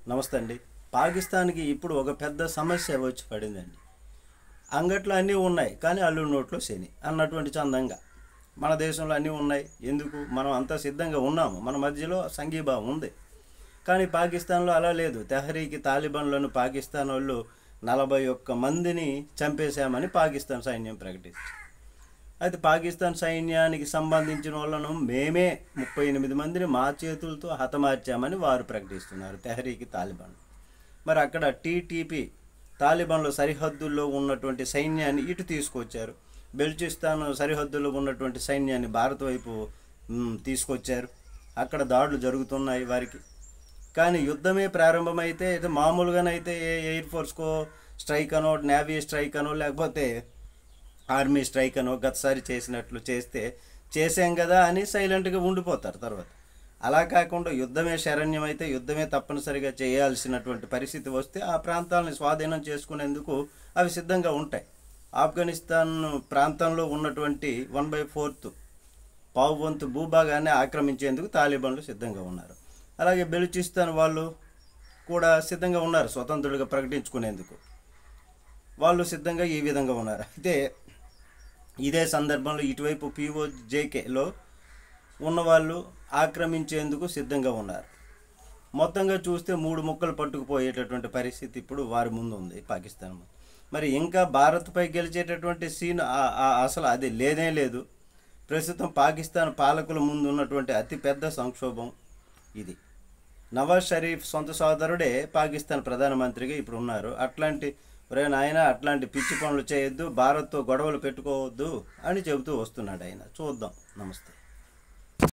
నమస్తే అండి. పాకిస్తాన్‌కి ఇప్పుడు ఒక పెద్ద సమస్య వచ్చి పడిందండి. అంగట్లో అన్నీ ఉన్నాయి. కానీ అల్లుడి నోట్లో శని అన్నటువంటి చందంగా. మన దేశంలో అన్నీ ఉన్నాయి. ఎందుకు? మనం అంతా సిద్ధంగా ఉన్నాము. మన మధ్యలో సంఘీభావం ఉంది. కానీ పాకిస్తాన్‌లో అలా లేదు. తెహరీకి తాలిబాన్లను పాకిస్తానోళ్ళు 41 మందిని చంపేశామని పాకిస్తాన్ సైన్యం ప్రకటించింది. అయితే పాకిస్తాన్ సైన్యానికి సంబంధించిన వాళ్ళను మేమే 38 మందిని మా చేతులతో హతమార్చామని వారు ప్రకటిస్తున్నారు, తెహరీకి తాలిబాన్. మరి అక్కడ టీటీపీ తాలిబాన్ల సరిహద్దుల్లో ఉన్నటువంటి సైన్యాన్ని ఇటు తీసుకొచ్చారు. బెల్చిస్తాన్ సరిహద్దుల్లో ఉన్నటువంటి సైన్యాన్ని భారత్ వైపు తీసుకొచ్చారు. అక్కడ దాడులు జరుగుతున్నాయి వారికి. కానీ యుద్ధమే ప్రారంభమైతే మామూలుగానైతే ఎయిర్ ఫోర్స్కో స్ట్రైక్ అనో, నేవీ స్ట్రైక్ అనో, లేకపోతే ఆర్మీ స్ట్రైక్ అనో గతసారి చేసినట్లు చేసాం కదా అని సైలెంట్గా ఉండిపోతారు తర్వాత. అలా కాకుండా యుద్ధమే శరణ్యం అయితే యుద్ధమే తప్పనిసరిగా చేయాల్సినటువంటి పరిస్థితి వస్తే ఆ ప్రాంతాలను స్వాధీనం చేసుకునేందుకు అవి సిద్ధంగా ఉంటాయి. ఆఫ్ఘనిస్తాన్ ప్రాంతంలో ఉన్నటువంటి 1/4 పావు వంతు భూభాగాన్ని ఆక్రమించేందుకు తాలిబాన్లు సిద్ధంగా ఉన్నారు. అలాగే బెలూచిస్తాన్ వాళ్ళు కూడా సిద్ధంగా ఉన్నారు, స్వతంత్రులుగా ప్రకటించుకునేందుకు వాళ్ళు సిద్ధంగా ఈ విధంగా ఉన్నారు. అయితే ఇదే సందర్భంలో ఇటువైపు పీఓజేకేలో ఉన్నవాళ్ళు ఆక్రమించేందుకు సిద్ధంగా ఉన్నారు. మొత్తంగా చూస్తే 3 ముక్కలు పట్టుకుపోయేటటువంటి పరిస్థితి ఇప్పుడు వారి ముందు ఉంది పాకిస్తాన్. మరి ఇంకా భారత్పై గెలిచేటటువంటి సీన్ అసలు అది లేనే లేదు. ప్రస్తుతం పాకిస్తాన్ పాలకుల ముందు ఉన్నటువంటి అతిపెద్ద సంక్షోభం ఇది. నవాజ్ షరీఫ్ సొంత సోదరుడే పాకిస్తాన్ ప్రధానమంత్రిగా ఇప్పుడు ఉన్నారు. అట్లాంటి పిచ్చి పనులు చేయొద్దు, భారత్తో గొడవలు పెట్టుకోవద్దు అని చెబుతూ వస్తున్నాడు ఆయన. చూద్దాం. నమస్తే.